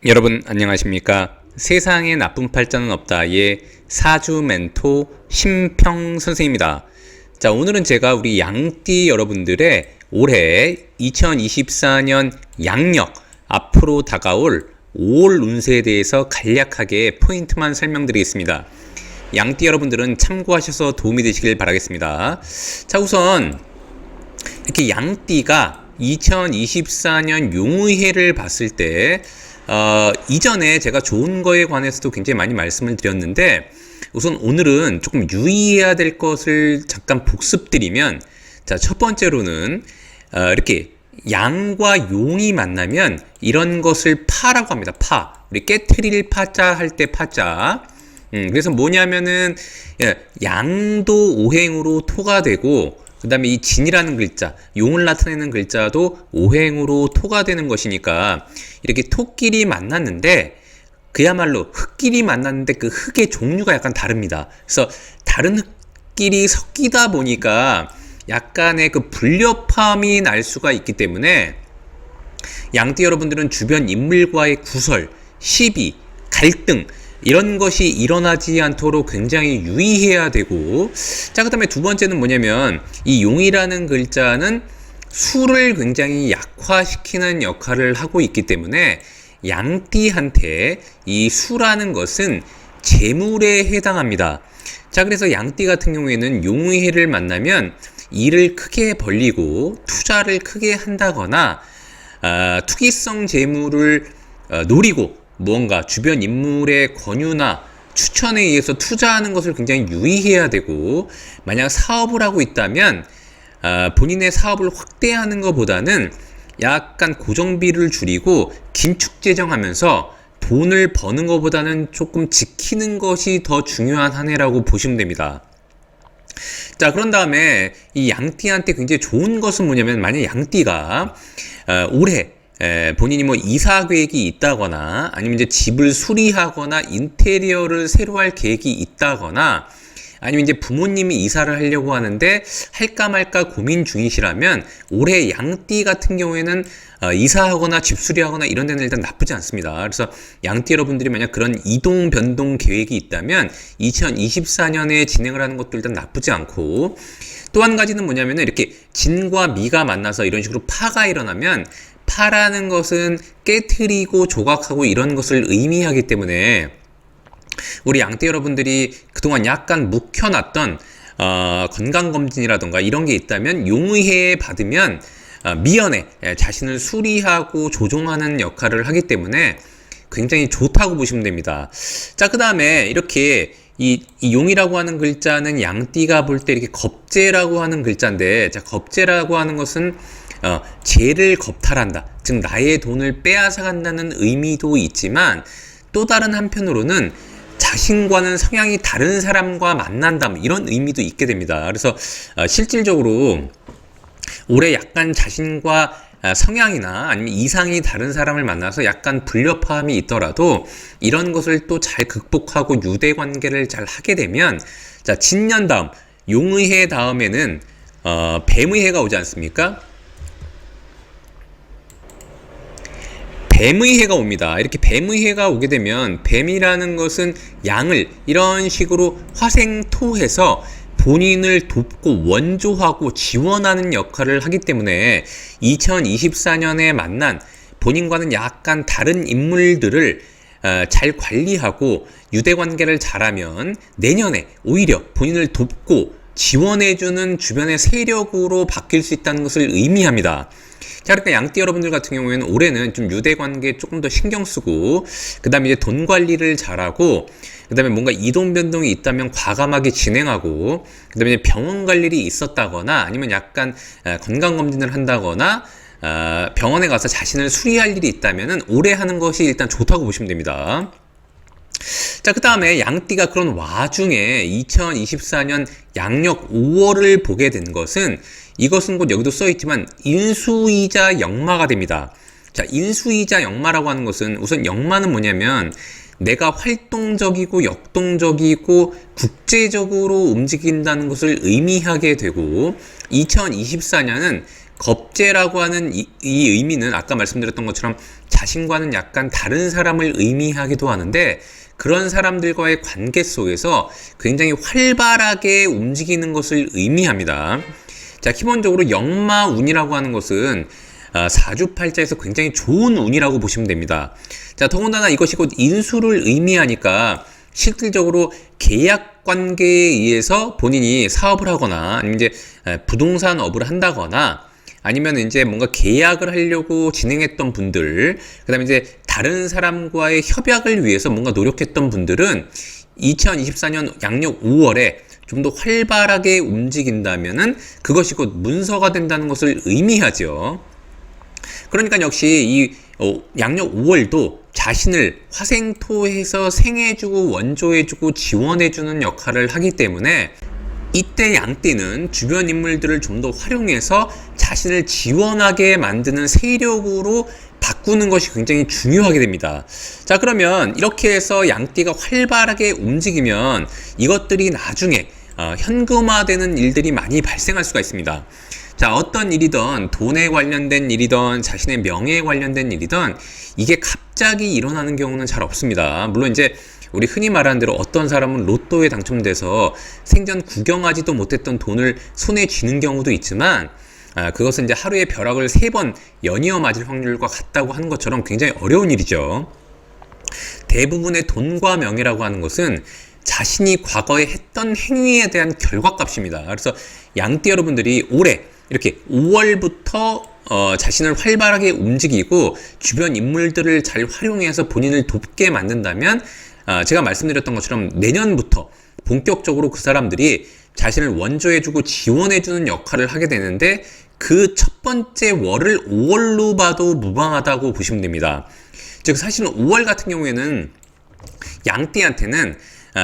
여러분 안녕하십니까? 세상에 나쁜 팔자는 없다의 사주 멘토 심평 선생입니다. 자, 오늘은 제가 우리 양띠 여러분들의 올해 2024년 양력 앞으로 다가올 5월 운세에 대해서 간략하게 포인트만 설명드리겠습니다. 양띠 여러분들은 참고하셔서 도움이 되시길 바라겠습니다. 자, 우선 이렇게 양띠가 2024년 용의해를 봤을 때 이전에 제가 좋은 거에 관해서도 굉장히 많이 말씀을 드렸는데, 우선 오늘은 조금 유의해야 될 것을 잠깐 복습드리면, 자, 첫 번째로는 이렇게 양과 용이 만나면 이런 것을 파라고 합니다. 파. 우리 깨트릴 파자 할 때 파자. 그래서 뭐냐면은 양도 오행으로 토가 되고, 그 다음에 이 진이라는 글자, 용을 나타내는 글자도 오행으로 토가 되는 것이니까, 이렇게 토끼리 만났는데 그야말로 흙끼리 만났는데 그 흙의 종류가 약간 다릅니다. 그래서 다른 흙끼리 섞이다 보니까 약간의 그 불협화음이 날 수가 있기 때문에 양띠 여러분들은 주변 인물과의 구설, 시비, 갈등 이런 것이 일어나지 않도록 굉장히 유의해야 되고, 자, 그 다음에 두 번째는 뭐냐면 이 용이라는 글자는 수를 굉장히 약화시키는 역할을 하고 있기 때문에 양띠한테 이 수라는 것은 재물에 해당합니다. 자, 그래서 양띠 같은 경우에는 용의 해를 만나면 일을 크게 벌리고 투자를 크게 한다거나 투기성 재물을 노리고 무언가 주변 인물의 권유나 추천에 의해서 투자하는 것을 굉장히 유의해야 되고, 만약 사업을 하고 있다면 본인의 사업을 확대하는 것보다는 약간 고정비를 줄이고 긴축 재정하면서 돈을 버는 것보다는 조금 지키는 것이 더 중요한 한 해라고 보시면 됩니다. 자, 그런 다음에 이 양띠한테 굉장히 좋은 것은 뭐냐면, 만약 양띠가 올해 본인이 뭐 이사 계획이 있다거나 아니면 이제 집을 수리하거나 인테리어를 새로 할 계획이 있다거나 아니면 이제 부모님이 이사를 하려고 하는데 할까 말까 고민 중이시라면, 올해 양띠 같은 경우에는 이사하거나 집 수리하거나 이런 데는 일단 나쁘지 않습니다. 그래서 양띠 여러분들이 만약 그런 이동 변동 계획이 있다면 2024년에 진행을 하는 것도 일단 나쁘지 않고, 또 한 가지는 뭐냐면 이렇게 진과 미가 만나서 이런 식으로 파가 일어나면, 파라는 것은 깨트리고 조각하고 이런 것을 의미하기 때문에 우리 양띠 여러분들이 그동안 약간 묵혀놨던 건강검진이라던가 이런 게 있다면 용의해 받으면 미연에 자신을 수리하고 조종하는 역할을 하기 때문에 굉장히 좋다고 보시면 됩니다. 자, 그 다음에 이렇게 이 용이라고 하는 글자는 양띠가 볼 때 이렇게 겁재라고 하는 글자인데, 자, 겁재라고 하는 것은 재를 겁탈한다, 즉 나의 돈을 빼앗아간다는 의미도 있지만, 또 다른 한편으로는 자신과는 성향이 다른 사람과 만난다, 이런 의미도 있게 됩니다. 그래서 실질적으로 올해 약간 자신과 성향이나 아니면 이상이 다른 사람을 만나서 약간 불협화음이 있더라도 이런 것을 또 잘 극복하고 유대 관계를 잘 하게 되면, 자, 진년 다음 용의 해 다음에는 뱀의 해가 오지 않습니까? 뱀의 해가 옵니다. 이렇게 뱀의 해가 오게 되면, 뱀이라는 것은 양을 이런 식으로 화생토해서 본인을 돕고 원조하고 지원하는 역할을 하기 때문에 2024년에 만난 본인과는 약간 다른 인물들을 잘 관리하고 유대관계를 잘하면 내년에 오히려 본인을 돕고 지원해주는 주변의 세력으로 바뀔 수 있다는 것을 의미합니다. 자, 그러니까 양띠 여러분들 같은 경우에는 올해는 좀 유대관계에 조금 더 신경 쓰고, 그 다음에 이제 돈 관리를 잘하고, 그 다음에 뭔가 이동 변동이 있다면 과감하게 진행하고, 그 다음에 병원 갈 일이 있었다거나 아니면 약간 건강검진을 한다거나 병원에 가서 자신을 수리할 일이 있다면은 올해 하는 것이 일단 좋다고 보시면 됩니다. 자, 그 다음에 양띠가 그런 와중에 2024년 양력 5월을 보게 된 것은, 이것은 곧 여기도 써있지만 인수이자 역마가 됩니다. 자, 인수이자 역마라고 하는 것은, 우선 역마는 뭐냐면 내가 활동적이고 역동적이고 국제적으로 움직인다는 것을 의미하게 되고, 2024년은 겁재라고 하는 이 의미는 아까 말씀드렸던 것처럼 자신과는 약간 다른 사람을 의미하기도 하는데, 그런 사람들과의 관계 속에서 굉장히 활발하게 움직이는 것을 의미합니다. 자, 기본적으로 역마운이라고 하는 것은 사주팔자에서 굉장히 좋은 운이라고 보시면 됩니다. 자, 더군다나 이것이 곧 인수를 의미하니까 실질적으로 계약 관계에 의해서 본인이 사업을 하거나 아니면 이제 부동산 업을 한다거나 아니면 이제 뭔가 계약을 하려고 진행했던 분들, 그 다음에 이제 다른 사람과의 협약을 위해서 뭔가 노력했던 분들은 2024년 양력 5월에 좀 더 활발하게 움직인다면은 그것이 곧 문서가 된다는 것을 의미하죠. 그러니까 역시 이 양력 5월도 자신을 화생토해서 생해주고 원조해주고 지원해주는 역할을 하기 때문에 이때 양띠는 주변 인물들을 좀 더 활용해서 자신을 지원하게 만드는 세력으로 바꾸는 것이 굉장히 중요하게 됩니다. 자, 그러면 이렇게 해서 양띠가 활발하게 움직이면 이것들이 나중에 현금화되는 일들이 많이 발생할 수가 있습니다. 자, 어떤 일이든 돈에 관련된 일이든 자신의 명예에 관련된 일이든 이게 갑자기 일어나는 경우는 잘 없습니다. 물론 이제 우리 흔히 말하는 대로 어떤 사람은 로또에 당첨돼서 생전 구경하지도 못했던 돈을 손에 쥐는 경우도 있지만 그것은 이제 하루에 벼락을 3번 연이어 맞을 확률과 같다고 하는 것처럼 굉장히 어려운 일이죠. 대부분의 돈과 명예라고 하는 것은 자신이 과거에 했던 행위에 대한 결과값입니다. 그래서 양띠 여러분들이 올해 이렇게 5월부터 자신을 활발하게 움직이고 주변 인물들을 잘 활용해서 본인을 돕게 만든다면 제가 말씀드렸던 것처럼 내년부터 본격적으로 그 사람들이 자신을 원조해주고 지원해주는 역할을 하게 되는데, 그 첫 번째 월을 5월로 봐도 무방하다고 보시면 됩니다. 즉 사실은 5월 같은 경우에는 양띠한테는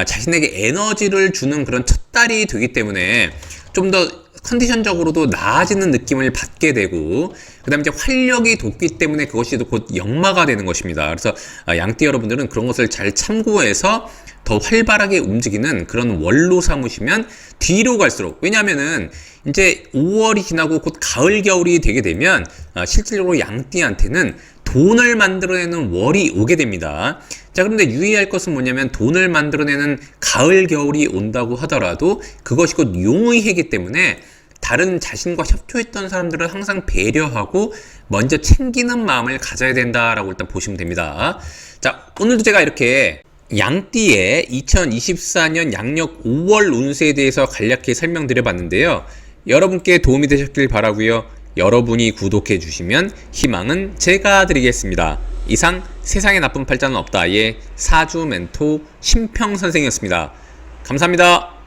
자신에게 에너지를 주는 그런 첫 달이 되기 때문에 좀 더 컨디션적으로도 나아지는 느낌을 받게 되고, 그 다음에 이제 활력이 돋기 때문에 그것이 곧 역마가 되는 것입니다. 그래서 양띠 여러분들은 그런 것을 잘 참고해서 더 활발하게 움직이는 그런 월로 삼으시면 뒤로 갈수록, 왜냐하면은 이제 5월이 지나고 곧 가을 겨울이 되게 되면 실질적으로 양띠한테는 돈을 만들어내는 월이 오게 됩니다. 자, 그런데 유의할 것은 뭐냐면 돈을 만들어내는 가을 겨울이 온다고 하더라도 그것이 곧 용의 해이기 때문에 다른 자신과 협조했던 사람들을 항상 배려하고 먼저 챙기는 마음을 가져야 된다라고 일단 보시면 됩니다. 자, 오늘도 제가 이렇게 양띠의 2024년 양력 5월 운세에 대해서 간략히 설명드려 봤는데요. 여러분께 도움이 되셨길 바라고요. 여러분이 구독해 주시면 희망은 제가 드리겠습니다. 이상 세상에 나쁜 팔자는 없다의 사주 멘토 심평 선생이었습니다. 감사합니다.